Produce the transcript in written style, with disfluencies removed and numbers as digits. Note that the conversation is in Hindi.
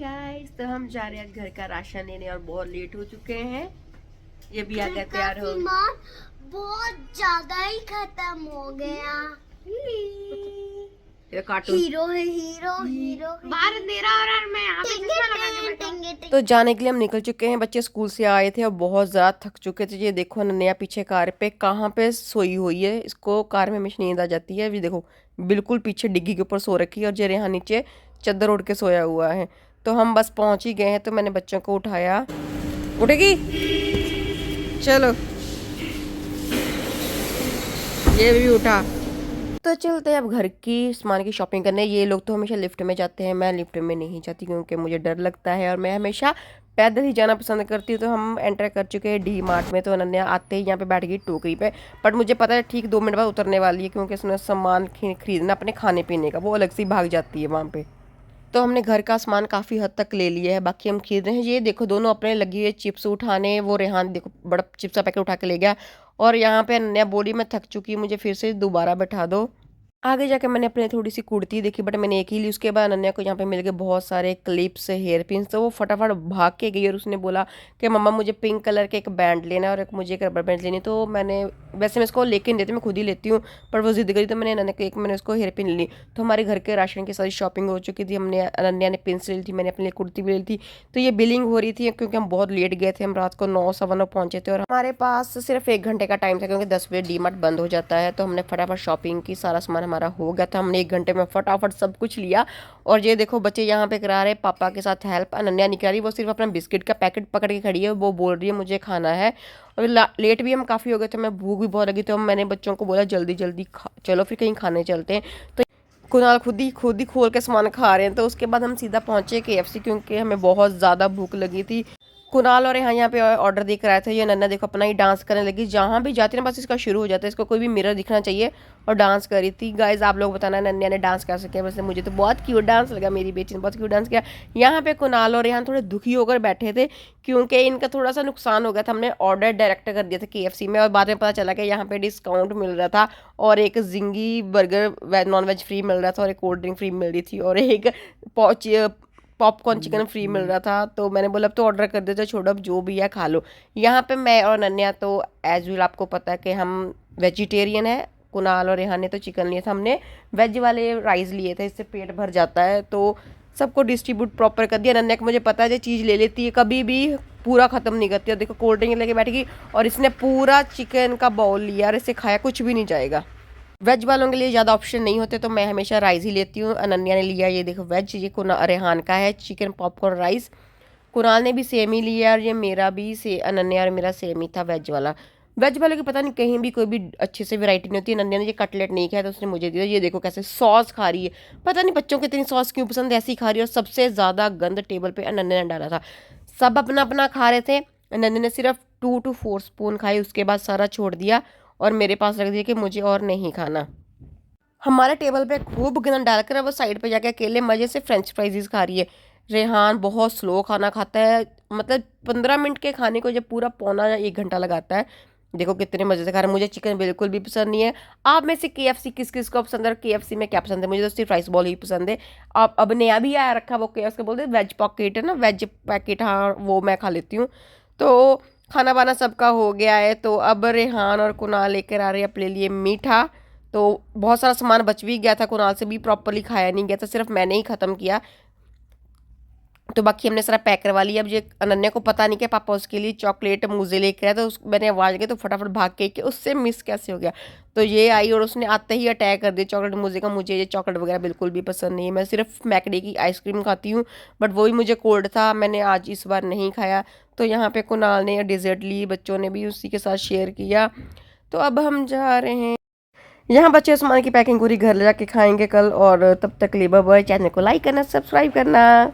गाइस, तो हम जा रहे हैं घर का राशन लेने और बहुत लेट हो चुके हैं। ये भी आ गया तैयार हो। बहुत ज्यादा ही खत्म हो गया। ये कार्टून हीरो है, हीरो बाहर अंधेरा हो रहा है, मैं यहाँ पे चश्मा लगा के बैठा हूँ। तो जाने के लिए हम निकल चुके हैं। बच्चे स्कूल से आए थे और बहुत ज़्यादा थक चुके थे। ये देखो नन्या पीछे कार पे कहाँ पे सोई हुई है। इसको कार में हमेशा नींद आ जाती है। अभी देखो बिल्कुल पीछे डिग्गी के ऊपर सो रखी है और जे यहाँ नीचे चादर ओढ़ के सोया हुआ है। तो हम बस पहुँच ही गए हैं। तो मैंने बच्चों को उठाया। उठेगी, चलो ये भी उठा। तो चलते हैं अब घर की सामान की शॉपिंग करने। ये लोग तो हमेशा लिफ्ट में जाते हैं, मैं लिफ्ट में नहीं जाती क्योंकि मुझे डर लगता है और मैं हमेशा पैदल ही जाना पसंद करती हूँ। तो हम एंटर कर चुके हैं डी मार्ट में। तो अनन्या आते ही यहाँ पे बैठ गई टोकरी पे। बट मुझे पता है ठीक 2 मिनट बाद उतरने वाली है क्योंकि उसने सामान खरीदना अपने खाने पीने का, वो अलग से भाग जाती है वहाँ पे। तो हमने घर का सामान काफ़ी हद तक ले लिया है, बाकी हम खरीद रहे हैं। ये देखो दोनों अपने लगी हुए चिप्स उठाने। वो रेहान देखो बड़ा चिप्स का पैकेट उठा के ले गया और यहाँ पे अनन्या बोली मैं थक चुकी, मुझे फिर से दोबारा बैठा दो। आगे जाके मैंने अपने थोड़ी सी कुर्ती देखी बट मैंने एक ही ली। उसके बाद अनन्या को यहाँ पे मिल गए बहुत सारे क्लिप्स, हेयर पिन्स। तो वो फटाफट भाग के गई और उसने बोला कि मम्मा मुझे पिंक कलर के एक बैंड लेना है और एक मुझे एक रबर बैंड लेनी। तो मैंने वैसे मैं इसको लेके नहीं देती, मैं खुद ही लेती हूँ, पर वो जिद करी तो मैंने अनन्या को एक मैंने उसको हेयर पिन ली। तो हमारे घर के राशन की सारी शॉपिंग हो चुकी थी। हमने अनन्या ने पिन्स ले ली थी, मैंने अपने लिए कुर्ती भी ले ली थी। तो ये बिलिंग हो रही थी क्योंकि हम बहुत लेट गए थे। हम रात को 9 सवा 9 पहुँचे थे और हमारे पास सिर्फ 1 घंटे का टाइम था क्योंकि 10 बजे डी मार्ट बंद हो जाता है। तो हमने फटाफट शॉपिंग की, सारा सामान हमारा हो गया था। हमने 1 घंटे में फटाफट सब कुछ लिया। और ये देखो बच्चे यहाँ पे करा रहे पापा के साथ हेल्प। अनन्या नहीं करा रही, वो सिर्फ अपना बिस्किट का पैकेट पकड़ के खड़ी है। वो बोल रही है मुझे खाना है। और लेट भी हम काफ़ी हो गए थे, मैं भूख भी बहुत लगी। तो मैंने बच्चों को बोला जल्दी जल्दी चलो फिर कहीं खाने चलते हैं। तो कुणाल खुद ही खोल के सामान खा रहे हैं। तो उसके बाद हम सीधा पहुँचे KFC क्योंकि हमें बहुत ज़्यादा भूख लगी थी। कुणाल और यहाँ पे ऑर्डर देख रहा था। ये नन्ना देखो अपना ही डांस करने लगी, जहाँ भी जाती है ना बस इसका शुरू हो जाता है। इसको कोई भी मिरर दिखना चाहिए और डांस कर रही थी। गाइज आप लोग बताना नन्या ने डांस कैसे किया। वैसे मुझे तो बहुत क्यूट डांस लगा, मेरी बेटी ने बहुत क्यूट डांस किया। यहाँ पे कुणाल और यहाँ थोड़े दुखी होकर बैठे थे क्योंकि इनका थोड़ा सा नुकसान हो गया था। हमने ऑर्डर डायरेक्ट कर दिया था KFC में और बाद में पता चला कि यहाँ पे डिस्काउंट मिल रहा था और एक जिंगी बर्गर नॉन वेज फ्री मिल रहा था और एक कोल्ड ड्रिंक फ्री मिल रही थी और एक पॉपकॉर्न चिकन फ्री मिल रहा था। तो मैंने बोला अब तो ऑर्डर कर देते, छोड़ो अब जो भी है खा लो। यहाँ पे मैं और नन्या तो एज यूल आपको पता है कि हम वेजिटेरियन है। कुणाल और रेहान ने तो चिकन लिया था, हमने वेज वाले राइस लिए थे, इससे पेट भर जाता है। तो सबको डिस्ट्रीब्यूट प्रॉपर कर दिया। नन्या को मुझे पता है जो चीज़ ले लेती है कभी भी पूरा ख़त्म नहीं करती। और देखो कोल्ड ड्रिंक लेके बैठ गई और इसने पूरा चिकन का बाउल लिया और इसे खाया, कुछ भी नहीं जाएगा। वेज वालों के लिए ज़्यादा ऑप्शन नहीं होते तो मैं हमेशा राइस ही लेती हूँ। अनन्या ने लिया ये देखो वेज, ये रेहान का है चिकन पॉपकॉर्न राइस। कुणाल ने भी सेम ही लिया और ये मेरा भी अनन्या और मेरा सेम ही था वेज वाला। वेज वाले की पता नहीं कहीं भी कोई भी अच्छे से वैरायटी नहीं होती। अनन्या ने ये कटलेट नहीं खाया तो उसने मुझे दिया। ये देखो कैसे सॉस खा रही है, पता नहीं बच्चों को इतनी सॉस क्यों पसंद है, ऐसी खा रही है। और सबसे ज़्यादा गंद टेबल पे अनन्या ने डाला था। सब अपना अपना खा रहे थे, अनन्या ने सिर्फ 2 to 4 स्पून खाई, उसके बाद सारा छोड़ दिया और मेरे पास रख दिया कि मुझे और नहीं खाना। हमारे टेबल पे खूब गंद डालकर वो साइड पे जाके अकेले मज़े से फ्रेंच फ्राइज खा रही है। रेहान बहुत स्लो खाना खाता है, मतलब 15 मिनट के खाने को जब पूरा पौना या 1 घंटा लगाता है। देखो कितने मज़े से खा रहे हैं। मुझे चिकन बिल्कुल भी पसंद नहीं है। आप में से KFC किस किस को पसंद है? KFC में क्या पसंद है? मुझे तो सिर्फ राइस बॉल ही पसंद है। आप अब नया भी आया रखा वो KFC बोलते वेज पॉकेट है ना, वेज पैकेट, हाँ वो मैं खा लेती हूँ। तो खाना वाना सबका हो गया है। तो अब रेहान और कुणाल लेकर आ रहे हैं अपने लिए मीठा। तो बहुत सारा सामान बच भी गया था, कुणाल से भी प्रॉपरली खाया नहीं गया था, सिर्फ मैंने ही ख़त्म किया। तो बाकी हमने सारा पैक करवा लिया। अब ये अनन्या को पता नहीं कि पापा उसके लिए चॉकलेट मुझे लेकर आया। तो मैंने आवाज़ की तो फटाफट भाग के कि उससे मिस कैसे हो गया। तो ये आई और उसने आते ही अटैक कर दिया चॉकलेट मुझे का। मुझे ये चॉकलेट वगैरह बिल्कुल भी पसंद नहीं है, मैं सिर्फ मैकडी की आइसक्रीम खाती हूँ। बट वो भी मुझे कोल्ड था, मैंने आज इस बार नहीं खाया। तो यहाँ पे कुणाल ने डिज़र्ट ली, बच्चों ने भी उसी के साथ शेयर किया। तो अब हम जा रहे हैं। यहाँ बच्चे सामान की पैकिंग पूरी घर ले जाके खाएंगे कल। और तब तक लिए बाय बाय। चैनल को लाइक करना, सब्सक्राइब करना।